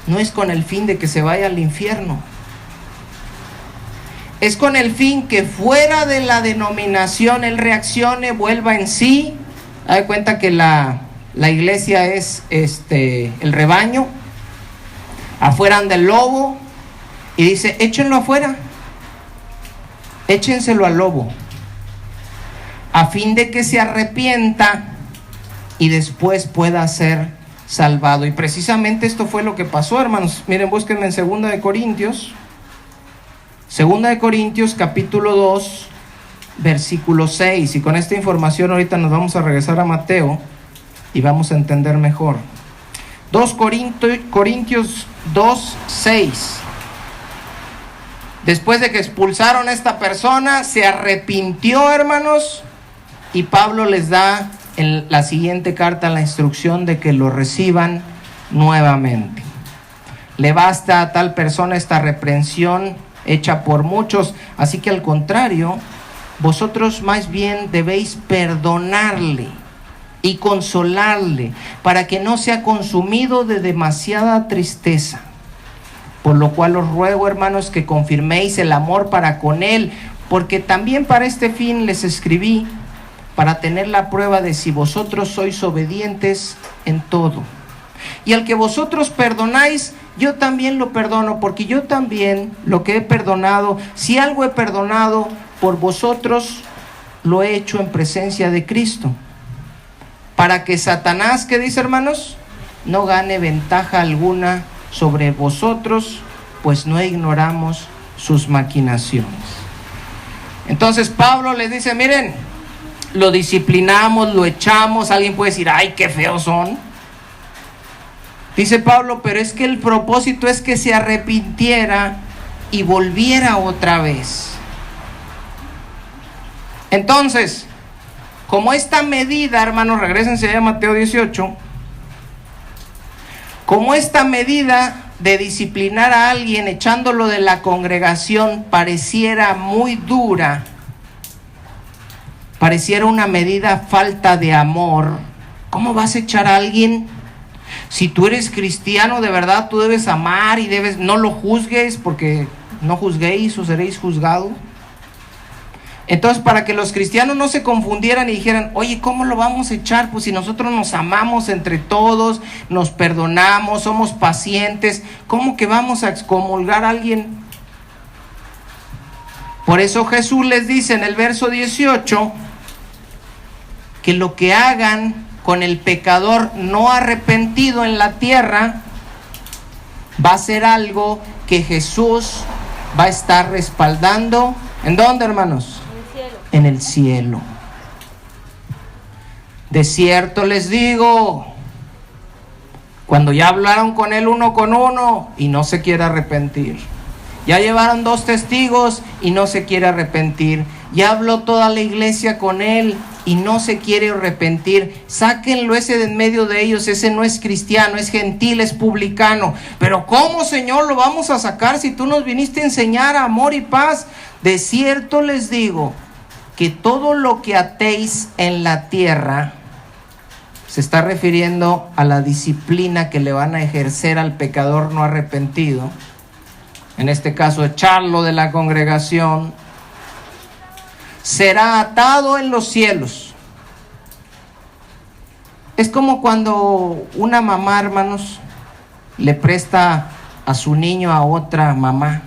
no es con el fin de que se vaya al infierno. Es con el fin que fuera de la denominación él reaccione, vuelva en sí. Haz cuenta que la iglesia es el rebaño. Afuera anda el lobo y dice: échenlo afuera, échenselo al lobo, a fin de que se arrepienta y después pueda ser salvado. Y precisamente esto fue lo que pasó, hermanos. Miren, búsquenme en 2 Corintios capítulo 2, versículo 6. Y con esta información ahorita nos vamos a regresar a Mateo y vamos a entender mejor. 2 Corintios 2, 6. Después de que expulsaron a esta persona, se arrepintió, hermanos, y Pablo les da en la siguiente carta la instrucción de que lo reciban nuevamente. Le basta a tal persona esta reprensión hecha por muchos, así que al contrario, vosotros más bien debéis perdonarle y consolarle, para que no sea consumido de demasiada tristeza. Por lo cual os ruego, hermanos, que confirméis el amor para con él, porque también para este fin les escribí, para tener la prueba de si vosotros sois obedientes en todo. Y al que vosotros perdonáis, yo también lo perdono, porque yo también lo que he perdonado, si algo he perdonado por vosotros, lo he hecho en presencia de Cristo, para que Satanás, ¿qué dice, hermanos?, no gane ventaja alguna sobre vosotros, pues no ignoramos sus maquinaciones. Entonces Pablo les dice: miren, lo disciplinamos, lo echamos. Alguien puede decir: ay, qué feos son. Dice Pablo: pero es que el propósito es que se arrepintiera y volviera otra vez. Entonces, como esta medida, hermanos, regrésense a Mateo 18, como esta medida de disciplinar a alguien echándolo de la congregación pareciera muy dura, pareciera una medida falta de amor. ¿Cómo vas a echar a alguien? Si tú eres cristiano de verdad, tú debes amar y no lo juzgues, porque no juzguéis o seréis juzgados. Entonces, para que los cristianos no se confundieran y dijeran: oye, ¿cómo lo vamos a echar? Pues si nosotros nos amamos entre todos, nos perdonamos, somos pacientes, ¿cómo que vamos a excomulgar a alguien? Por eso Jesús les dice en el verso 18 que lo que hagan con el pecador no arrepentido en la tierra va a ser algo que Jesús va a estar respaldando. ¿En dónde, hermanos? En el cielo. De cierto les digo, cuando ya hablaron con él uno con uno y no se quiere arrepentir, ya llevaron 2 testigos y no se quiere arrepentir, ya habló toda la iglesia con él y no se quiere arrepentir, sáquenlo ese de en medio de ellos. Ese no es cristiano, es gentil, es publicano. Pero ¿cómo, Señor, lo vamos a sacar si tú nos viniste a enseñar amor y paz? De cierto les digo que todo lo que atéis en la tierra, se está refiriendo a la disciplina que le van a ejercer al pecador no arrepentido, en este caso echarlo de la congregación, será atado en los cielos. Es como cuando una mamá, hermanos, le presta a su niño a otra mamá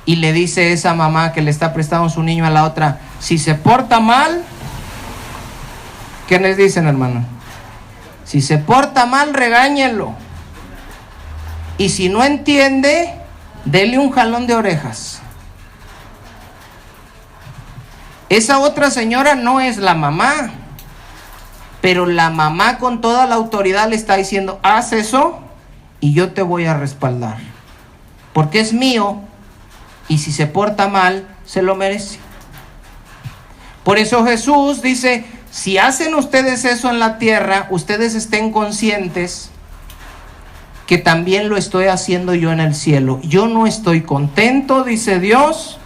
y le dice esa mamá que le está prestando su niño a la otra: si se porta mal, ¿qué les dicen, hermano? Si se porta mal, regáñelo, y si no entiende, dele un jalón de orejas. Esa otra señora no es la mamá, pero la mamá con toda la autoridad le está diciendo, haz eso y yo te voy a respaldar, porque es mío y si se porta mal, se lo merece. Por eso Jesús dice, si hacen ustedes eso en la tierra, ustedes estén conscientes que también lo estoy haciendo yo en el cielo. Yo no estoy contento, dice Dios,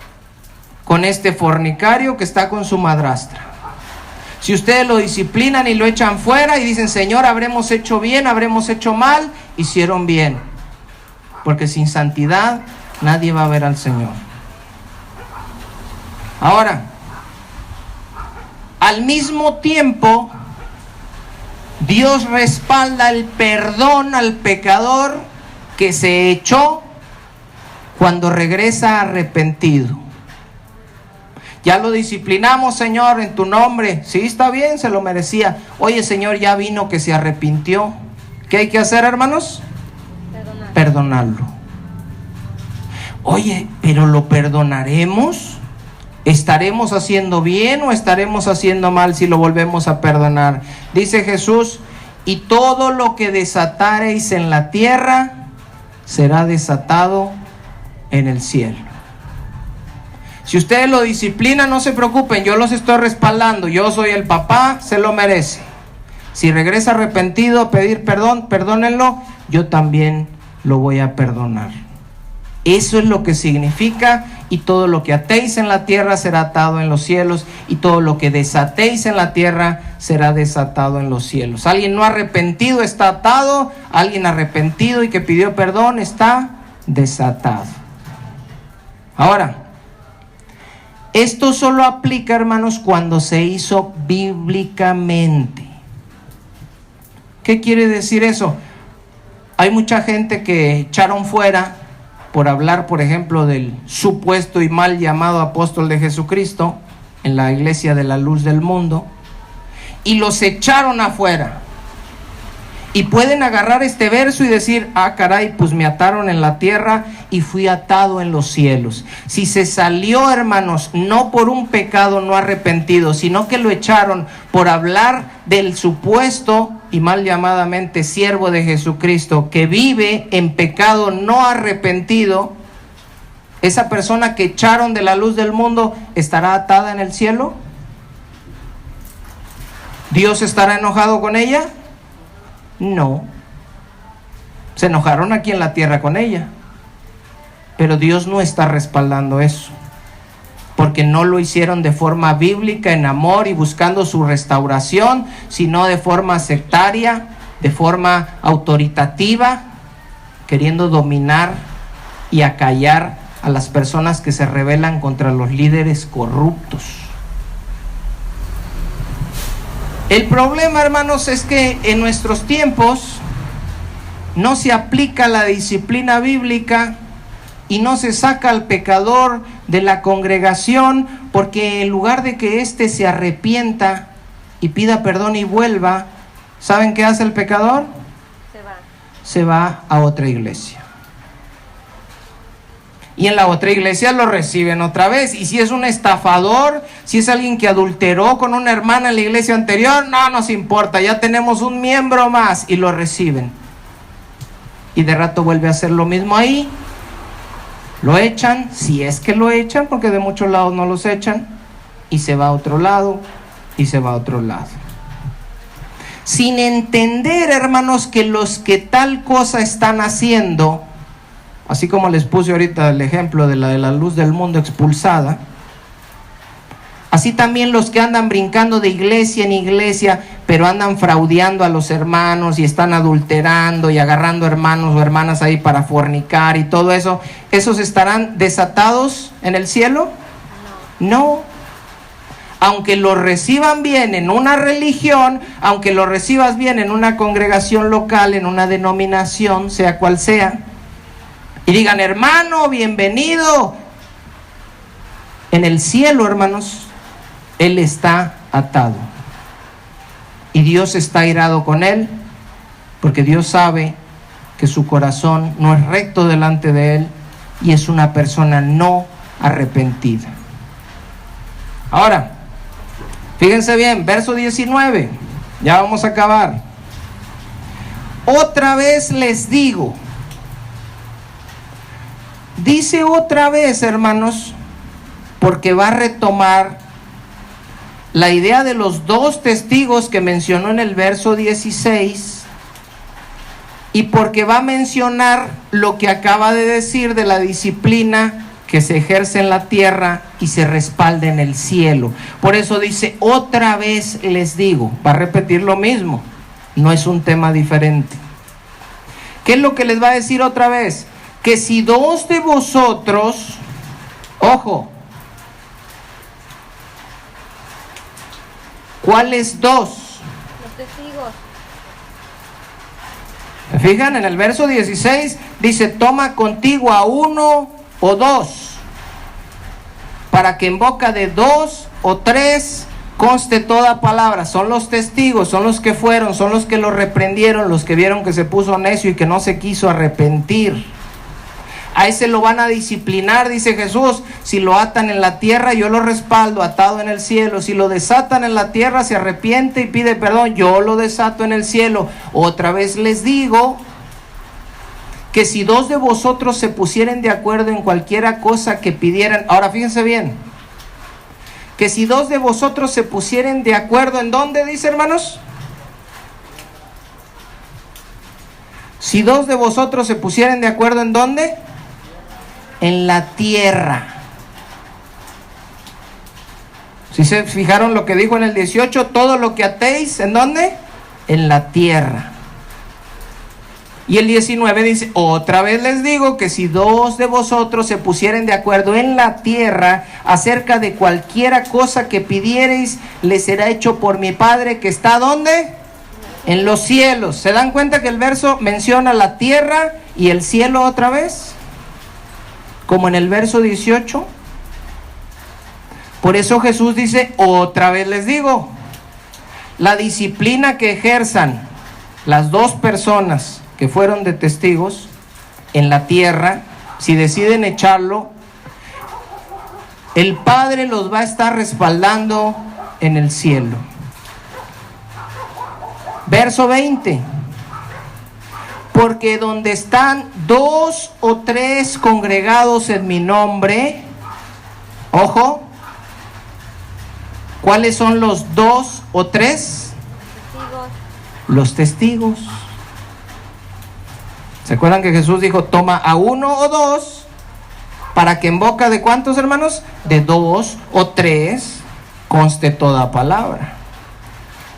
con este fornicario que está con su madrastra. Si ustedes lo disciplinan y lo echan fuera y dicen, Señor, habremos hecho bien, habremos hecho mal, hicieron bien. Porque sin santidad nadie va a ver al Señor. Ahora, al mismo tiempo, Dios respalda el perdón al pecador que se echó cuando regresa arrepentido. Ya lo disciplinamos, Señor, en tu nombre. Sí, está bien, se lo merecía. Oye, Señor, ya vino que se arrepintió. ¿Qué hay que hacer, hermanos? Perdonarlo. Oye, ¿pero lo perdonaremos? ¿Estaremos haciendo bien o estaremos haciendo mal si lo volvemos a perdonar? Dice Jesús, y todo lo que desatareis en la tierra será desatado en el cielo. Si ustedes lo disciplinan, no se preocupen, yo los estoy respaldando, yo soy el papá, se lo merece. Si regresa arrepentido a pedir perdón, perdónenlo, yo también lo voy a perdonar. Eso es lo que significa, y todo lo que atéis en la tierra será atado en los cielos, y todo lo que desatéis en la tierra será desatado en los cielos. Alguien no arrepentido está atado, alguien arrepentido y que pidió perdón está desatado. Ahora, esto solo aplica, hermanos, cuando se hizo bíblicamente. ¿Qué quiere decir eso? Hay mucha gente que echaron fuera por hablar, por ejemplo, del supuesto y mal llamado apóstol de Jesucristo en la iglesia de la luz del mundo, y los echaron afuera. Y pueden agarrar este verso y decir, ah, caray, pues me ataron en la tierra y fui atado en los cielos. Si se salió, hermanos, no por un pecado no arrepentido, sino que lo echaron por hablar del supuesto y mal llamadamente siervo de Jesucristo que vive en pecado no arrepentido, esa persona que echaron de la luz del mundo, ¿estará atada en el cielo? ¿Dios estará enojado con ella? No. Se enojaron aquí en la tierra con ella, pero Dios no está respaldando eso, porque no lo hicieron de forma bíblica, en amor y buscando su restauración, sino de forma sectaria, de forma autoritativa, queriendo dominar y acallar a las personas que se rebelan contra los líderes corruptos. El problema, hermanos, es que en nuestros tiempos no se aplica la disciplina bíblica y no se saca al pecador de la congregación, porque en lugar de que éste se arrepienta y pida perdón y vuelva, ¿saben qué hace el pecador? Se va a otra iglesia. Y en la otra iglesia lo reciben otra vez. Y si es un estafador, si es alguien que adulteró con una hermana en la iglesia anterior, no nos importa, ya tenemos un miembro más, y lo reciben. Y de rato vuelve a hacer lo mismo ahí. Lo echan, si es que lo echan, porque de muchos lados no los echan, y se va a otro lado, y se va a otro lado. Sin entender, hermanos, que los que tal cosa están haciendo, así como les puse ahorita el ejemplo de la luz del mundo expulsada, así también los que andan brincando de iglesia en iglesia, pero andan fraudeando a los hermanos y están adulterando y agarrando hermanos o hermanas ahí para fornicar y todo eso, ¿esos estarán desatados en el cielo? No. Aunque lo reciban bien en una religión, aunque lo recibas bien en una congregación local, en una denominación, sea cual sea, y digan, hermano, bienvenido. En el cielo, hermanos, él está atado. Y Dios está airado con él, porque Dios sabe que su corazón no es recto delante de él y es una persona no arrepentida. Ahora, fíjense bien, verso 19. Ya vamos a acabar. Otra vez les digo. Dice otra vez, hermanos, porque va a retomar la idea de los dos testigos que mencionó en el verso 16, y porque va a mencionar lo que acaba de decir de la disciplina que se ejerce en la tierra y se respalda en el cielo. Por eso dice, otra vez les digo, va a repetir lo mismo, no es un tema diferente. ¿Qué es lo que les va a decir otra vez? Que si dos de vosotros, ojo, ¿cuáles dos? Los testigos. ¿Se fijan? En el verso 16 dice, toma contigo a uno o dos, para que en boca de dos o tres conste toda palabra. Son los testigos, son los que fueron, son los que lo reprendieron, los que vieron que se puso necio y que no se quiso arrepentir. A ese lo van a disciplinar, dice Jesús. Si lo atan en la tierra, yo lo respaldo, atado en el cielo. Si lo desatan en la tierra, se arrepiente y pide perdón, yo lo desato en el cielo. Otra vez les digo que si dos de vosotros se pusieren de acuerdo en cualquiera cosa que pidieran. Ahora fíjense bien, que si dos de vosotros se pusieren de acuerdo, ¿en dónde dice, hermanos? Si dos de vosotros se pusieren de acuerdo, ¿en dónde? En la tierra. Si se fijaron lo que dijo en el 18, todo lo que atéis, ¿en dónde? En la tierra. Y el 19 dice, otra vez les digo que si dos de vosotros se pusieren de acuerdo en la tierra acerca de cualquiera cosa que pidiereis, les será hecho por mi Padre que está ¿dónde? En los cielos. ¿Se dan cuenta que el verso menciona la tierra y el cielo otra vez? Como en el verso 18. Por eso Jesús dice, otra vez les digo, la disciplina que ejerzan las dos personas que fueron de testigos en la tierra, si deciden echarlo, el Padre los va a estar respaldando en el cielo. Verso 20. Porque donde están dos o tres congregados en mi nombre, ojo, ¿cuáles son los dos o tres? Los testigos. ¿Se acuerdan que Jesús dijo, toma a uno o dos, para que en boca de cuántos, hermanos? De dos o tres conste toda palabra.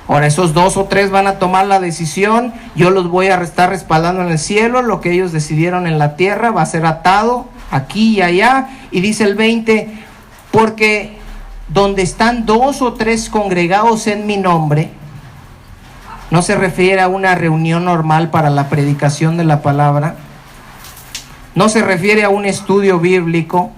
Ahora esos dos o tres van a tomar la decisión, yo los voy a estar respaldando en el cielo, lo que ellos decidieron en la tierra va a ser atado aquí y allá. Y dice el 20, porque donde están dos o tres congregados en mi nombre, no se refiere a una reunión normal para la predicación de la palabra, no se refiere a un estudio bíblico,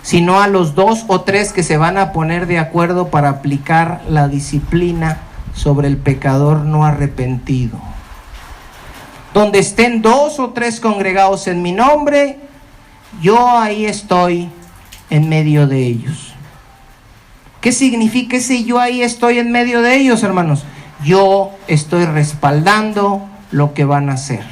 sino a los dos o tres que se van a poner de acuerdo para aplicar la disciplina sobre el pecador no arrepentido. Donde estén dos o tres congregados en mi nombre, yo ahí estoy en medio de ellos. ¿Qué significa ese yo ahí estoy en medio de ellos, hermanos? Yo estoy respaldando lo que van a hacer.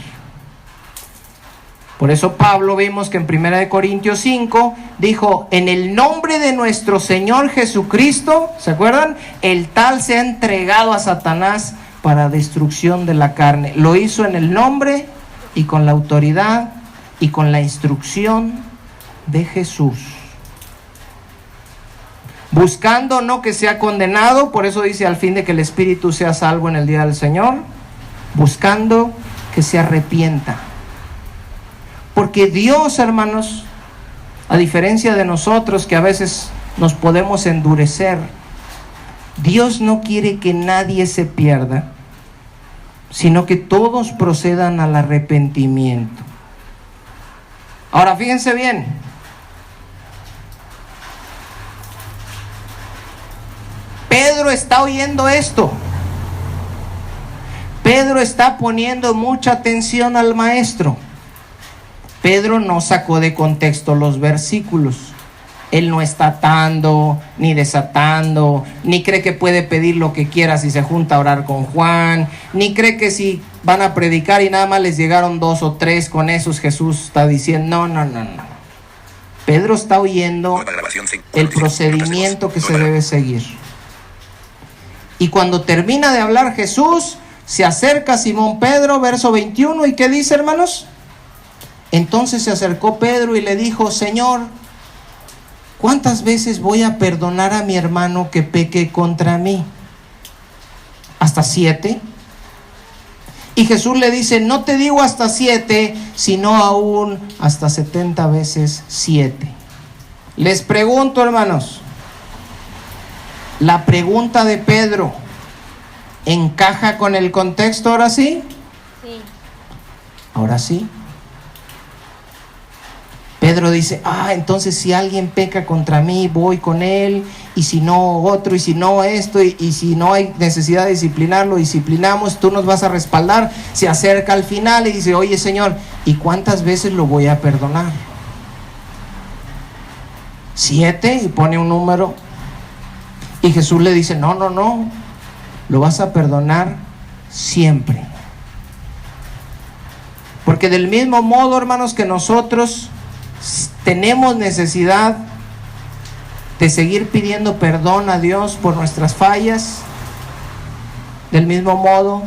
Por eso Pablo vimos que en 1 Corintios 5 dijo, en el nombre de nuestro Señor Jesucristo, ¿se acuerdan? El tal se ha entregado a Satanás para destrucción de la carne. Lo hizo en el nombre y con la autoridad y con la instrucción de Jesús. Buscando no que sea condenado, por eso dice al fin de que el espíritu sea salvo en el día del Señor, buscando que se arrepienta. Porque Dios, hermanos, a diferencia de nosotros que a veces nos podemos endurecer, Dios no quiere que nadie se pierda, sino que todos procedan al arrepentimiento. Ahora fíjense bien, Pedro está oyendo esto. Pedro está poniendo mucha atención al maestro. Pedro no sacó de contexto los versículos. Él no está atando, ni desatando, ni cree que puede pedir lo que quiera si se junta a orar con Juan, ni cree que si van a predicar y nada más les llegaron 2 o 3, con esos Jesús está diciendo, no. Pedro está oyendo el procedimiento que se debe seguir. Y cuando termina de hablar Jesús, se acerca a Simón Pedro, verso 21, ¿y qué dice, hermanos? Entonces se acercó Pedro y le dijo, Señor, ¿cuántas veces voy a perdonar a mi hermano que peque contra mí? ¿Hasta 7? Y Jesús le dice, no te digo hasta 7, sino aún hasta 70 veces 7. Les pregunto, hermanos, la pregunta de Pedro, ¿encaja con el contexto ahora sí? Sí. Ahora sí. Pedro dice, entonces si alguien peca contra mí, voy con él, y si no otro, y si no esto, y si no hay necesidad de disciplinarlo, disciplinamos, tú nos vas a respaldar. Se acerca al final y dice, oye Señor, ¿y cuántas veces lo voy a perdonar? 7, y pone un número. Y Jesús le dice, no, lo vas a perdonar siempre. Porque del mismo modo, hermanos, que nosotros tenemos necesidad de seguir pidiendo perdón a Dios por nuestras fallas, del mismo modo,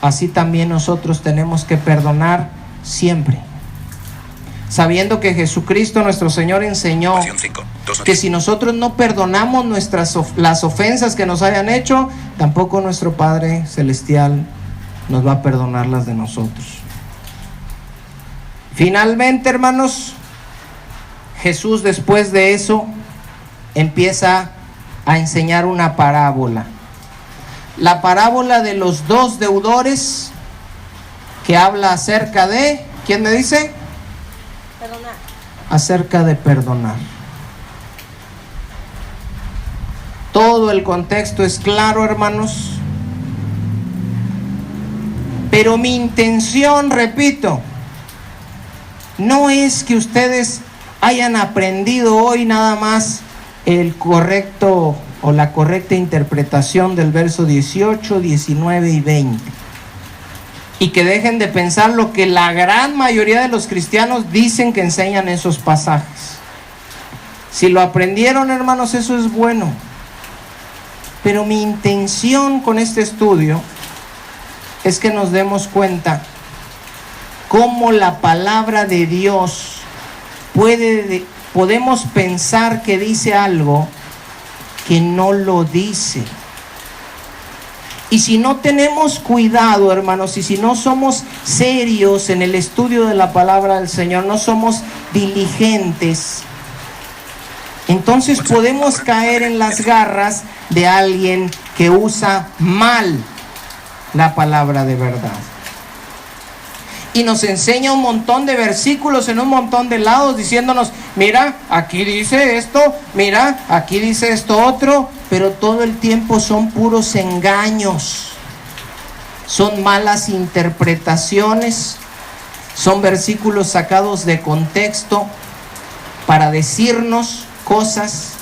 así también nosotros tenemos que perdonar siempre, sabiendo que Jesucristo nuestro Señor enseñó que si nosotros no perdonamos las ofensas que nos hayan hecho, tampoco nuestro Padre Celestial nos va a perdonar las de nosotros. Finalmente, hermanos, Jesús después de eso empieza a enseñar una parábola. La parábola de los 2 deudores, que habla acerca de, ¿quién me dice? Perdonar. Acerca de perdonar. Todo el contexto es claro, hermanos. Pero mi intención, repito, no es que ustedes hayan aprendido hoy nada más el correcto o la correcta interpretación del verso 18, 19 y 20. Y que dejen de pensar lo que la gran mayoría de los cristianos dicen que enseñan esos pasajes. Si lo aprendieron, hermanos, eso es bueno. Pero mi intención con este estudio es que nos demos cuenta cómo la palabra de Dios podemos pensar que dice algo que no lo dice. Y si no tenemos cuidado, hermanos, y si no somos serios en el estudio de la palabra del Señor, no somos diligentes, entonces podemos caer en las garras de alguien que usa mal la palabra de verdad. Y nos enseña un montón de versículos en un montón de lados diciéndonos, mira, aquí dice esto, mira, aquí dice esto otro, pero todo el tiempo son puros engaños, son malas interpretaciones, son versículos sacados de contexto para decirnos cosas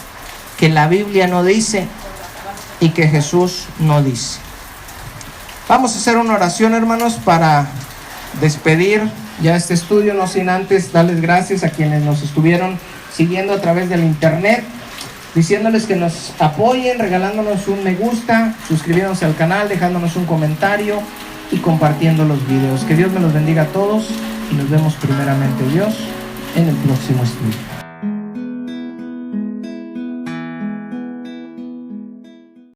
que la Biblia no dice y que Jesús no dice. Vamos a hacer una oración, hermanos, para despedir ya este estudio, no sin antes darles gracias a quienes nos estuvieron siguiendo a través del internet, diciéndoles que nos apoyen regalándonos un me gusta, suscribiéndose al canal, dejándonos un comentario y compartiendo los videos. Que Dios me los bendiga a todos y nos vemos primeramente, Dios, en el próximo estudio.